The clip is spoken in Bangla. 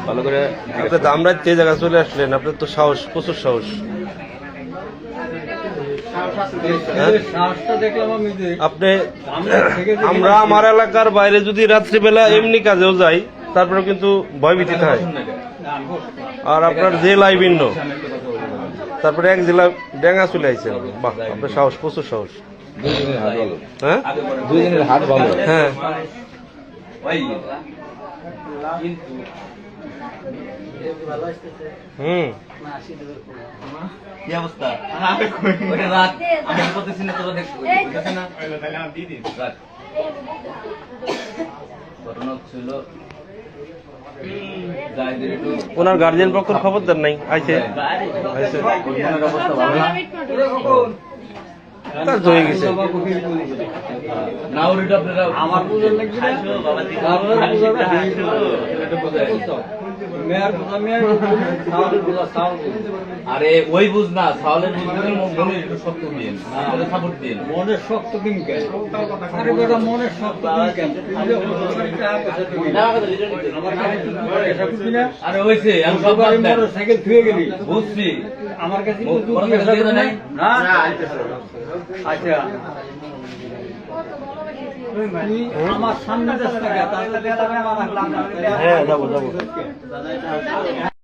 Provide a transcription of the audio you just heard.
ভালো করে আমরা যে জায়গা চলে আসলেন, আপনার তো সাহস, প্রচুর সাহস। আপনি আমরা আমার এলাকার বাইরে যদি রাত্রিবেলা এমনি কাজেও যাই, তারপরে কিন্তু ভয়ভীতি হয়। আর আপনার জেলায় ভিন্ন, তারপরে এক জেলা ডেঙ্গা চলে আইছেন। বাহ, আপনার সাহস, প্রচুর সাহস। হ্যাঁ, দুই দিনের হাট ভালো। হ্যাঁ, কি অবস্থা? ওটা রাত আমি বলতেছি না, তোরা দেখছিস না? রাত ঘটনা ছিল, ওনার গার্জিয়ান পক্ষের খবর দেন নাই? আইছে অবস্থা ভালো না। কাজ হয়ে গেছে। না ওটা আপনারা আমার বুঝার লাগবে না, আরে ওই বুঝ না, সাওয়ালের বুঝ দিন, মনে একটু শক্ত দিন, মনে সাপোর্ট দিন। মনের শক্ত দিন কেন? আরে বেটা মনের শক্ত দিন কেন? আরে হইছে, আমি সব বাদ দেন। সাইকেল ধুয়ে গেলি, বুঝছি আমার কাছে নাই। আচ্ছা আমার সামনে যাস না, হ্যাঁ, যাবো যাবো।